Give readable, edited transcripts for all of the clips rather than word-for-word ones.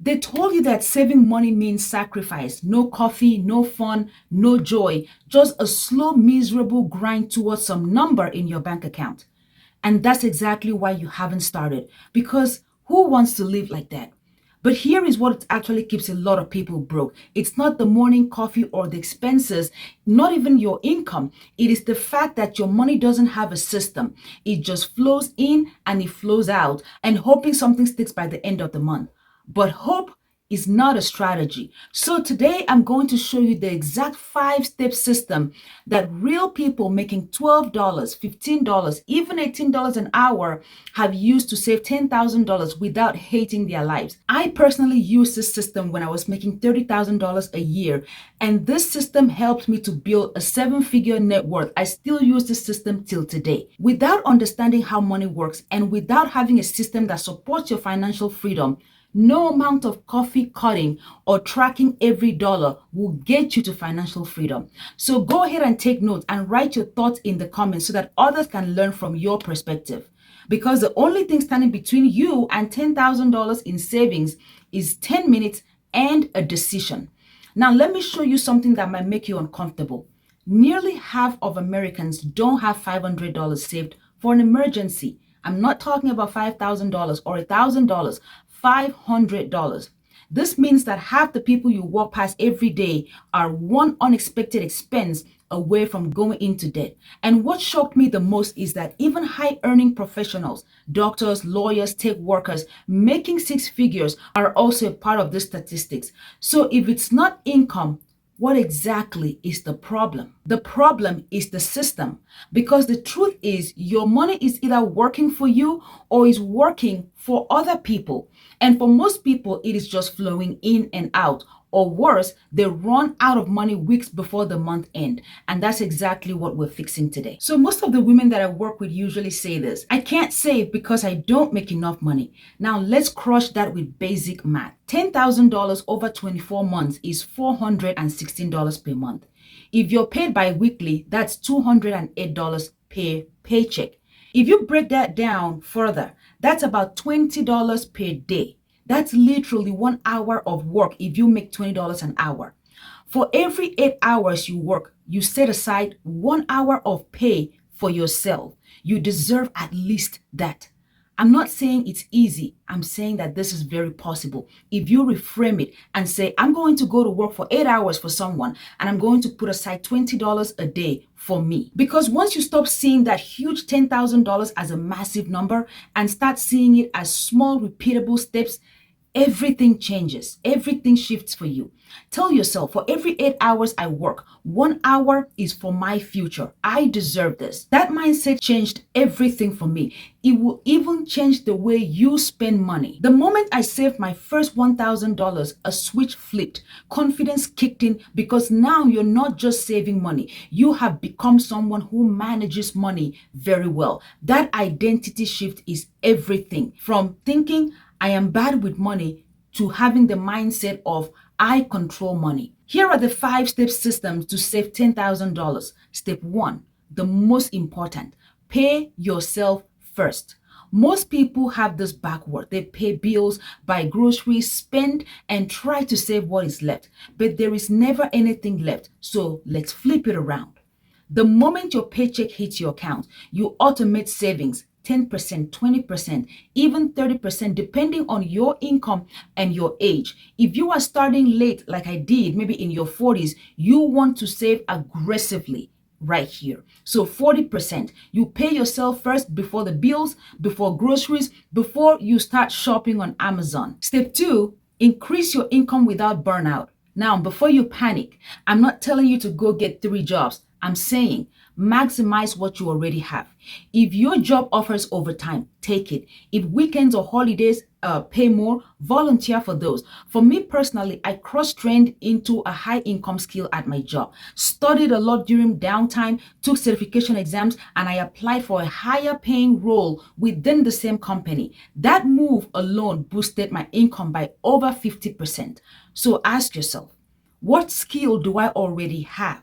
They told you that saving money means sacrifice, no coffee, no fun, no joy, just a slow, miserable grind towards some number in your bank account. And that's exactly why you haven't started, because who wants to live like that? But here is what actually keeps a lot of people broke. It's not the morning coffee or the expenses, not even your income. It is the fact that your money doesn't have a system. It just flows in and it flows out, and hoping something sticks by the end of the month. But hope is not a strategy. So today I'm going to show you the exact 5-step system that real people making $12, $15, even $18 an hour have used to save $10,000 without hating their lives. I personally used this system when I was making $30,000 a year, and this system helped me to build a 7-figure net worth. I still use this system till today. Without understanding how money works and without having a system that supports your financial freedom, no amount of coffee cutting or tracking every dollar will get you to financial freedom. So go ahead and take notes and write your thoughts in the comments so that others can learn from your perspective. Because the only thing standing between you and $10,000 in savings is 10 minutes and a decision. Now, let me show you something that might make you uncomfortable. Nearly half of Americans don't have $500 saved for an emergency. I'm not talking about $5,000 or $1,000, $500. This means that half the people you walk past every day are one unexpected expense away from going into debt. And what shocked me the most is that even high earning professionals, doctors, lawyers, tech workers making 6 figures are also a part of the statistics. So if it's not income, what exactly is the problem? The problem is the system, because the truth is your money is either working for you or is working for other people. And for most people, it is just flowing in and out. Or worse, they run out of money weeks before the month end. And that's exactly what we're fixing today. So most of the women that I work with usually say this: I can't save because I don't make enough money. Now let's crush that with basic math. $10,000 over 24 months is $416 per month. If you're paid bi-weekly, that's $208 per paycheck. If you break that down further, that's about $20 per day. That's literally 1 hour of work if you make $20 an hour. For every 8 hours you work, you set aside 1 hour of pay for yourself. You deserve at least that. I'm not saying it's easy. I'm saying that this is very possible. If you reframe it and say, I'm going to go to work for 8 hours for someone, and I'm going to put aside $20 a day for me. Because once you stop seeing that huge $10,000 as a massive number and start seeing it as small, repeatable steps, everything changes. Everything shifts for you. Tell yourself, for every 8 hours I work, 1 hour is for my future. I deserve this. That mindset changed everything for me. It will even change the way you spend money. The moment I saved my first $1,000, a switch flipped. Confidence kicked in, because now you're not just saving money. You have become someone who manages money very well. That identity shift is everything. From thinking I am bad with money to having the mindset of I control money. Here are the 5-step systems to save $10,000. Step 1, the most important: pay yourself first. Most people have this backward. They pay bills, buy groceries, spend, and try to save what is left. But there is never anything left. So let's flip it around. The moment your paycheck hits your account, you automate savings. 10%, 20%, even 30%, depending on your income and your age. If you are starting late, like I did, maybe in your 40s, you want to save aggressively right here. So 40%, you pay yourself first before the bills, before groceries, before you start shopping on Amazon. Step 2, increase your income without burnout. Now, before you panic, I'm not telling you to go get 3 jobs. I'm saying maximize what you already have. If your job offers overtime, take it. If weekends or holidays pay more, volunteer for those. For me personally, I cross-trained into a high income skill at my job, studied a lot during downtime, took certification exams, and I applied for a higher paying role within the same company. That move alone boosted my income by over 50%. So ask yourself, what skill do I already have?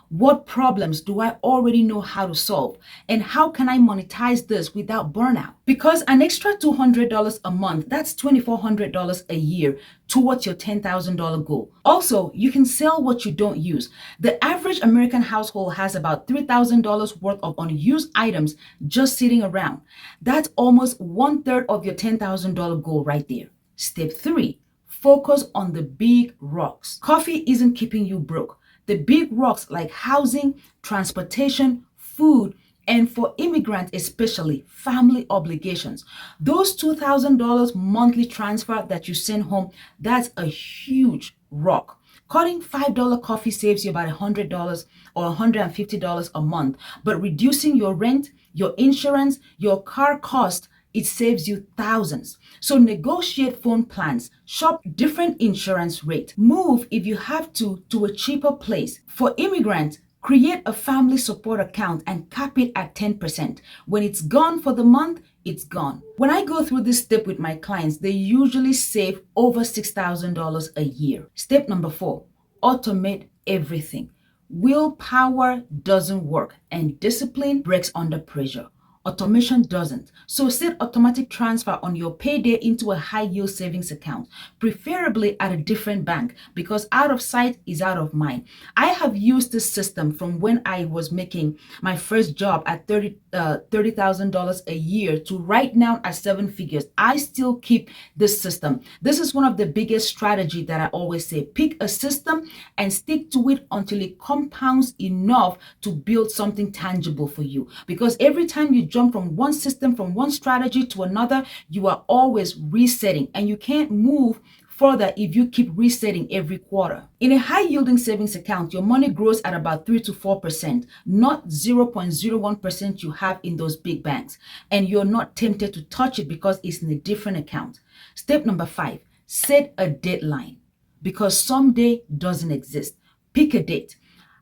What problems do I already know how to solve? And how can I monetize this without burnout? Because an extra $200 a month, that's $2,400 a year towards your $10,000 goal. Also, you can sell what you don't use. The average American household has about $3,000 worth of unused items just sitting around. That's almost 1/3 of your $10,000 goal right there. Step 3, focus on the big rocks. Coffee isn't keeping you broke. The big rocks like housing, transportation, food, and for immigrants especially, family obligations. Those $2,000 monthly transfer that you send home, that's a huge rock. Cutting $5 coffee saves you about $100 or $150 a month, but reducing your rent, your insurance, your car cost, it saves you thousands. So negotiate phone plans, shop different insurance rate, move if you have to a cheaper place. For immigrants, create a family support account and cap it at 10%. When it's gone for the month, it's gone. When I go through this step with my clients, they usually save over $6,000 a year. Step number 4, automate everything. Willpower doesn't work and discipline breaks under pressure. Automation doesn't. So set automatic transfer on your payday into a high yield savings account, preferably at a different bank, because out of sight is out of mind. I have used this system from when I was making my first job at $30,000 a year to right now at 7 figures. I still keep this system. This is one of the biggest strategy that I always say. Pick a system and stick to it until it compounds enough to build something tangible for you. Because every time you jump from one system, from one strategy to another, you are always resetting, and you can't move further if you keep resetting every quarter. In a high yielding savings account, your money grows at about 3 to 4%, not 0.01% you have in those big banks. And you're not tempted to touch it because it's in a different account. Step number 5, set a deadline, because someday doesn't exist. Pick a date.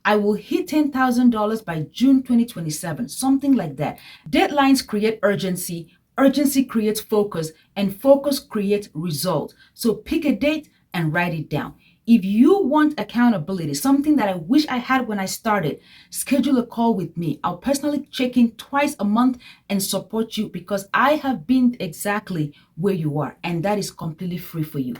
I will hit $10,000 by June 2027, something like that. Deadlines create urgency, urgency creates focus, and focus creates results. So pick a date and write it down. If you want accountability, something that I wish I had when I started, schedule a call with me. I'll personally check in twice a month and support you, because I have been exactly where you are, and that is completely free for you.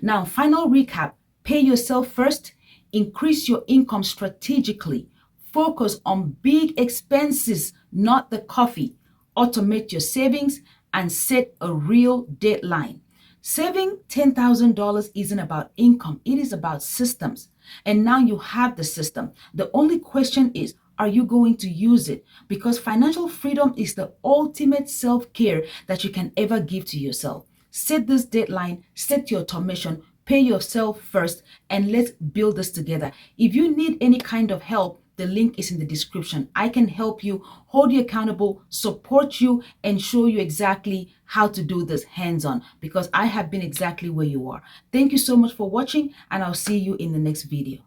Now, final recap: pay yourself first. Increase your income strategically. Focus on big expenses, not the coffee. Automate your savings and set a real deadline. Saving $10,000 isn't about income, it is about systems. And now you have the system. The only question is, are you going to use it? Because financial freedom is the ultimate self-care that you can ever give to yourself. Set this deadline, set your automation, pay yourself first, and let's build this together. If you need any kind of help, the link is in the description. I can help you, hold you accountable, support you, and show you exactly how to do this hands-on, because I have been exactly where you are. Thank you so much for watching, and I'll see you in the next video.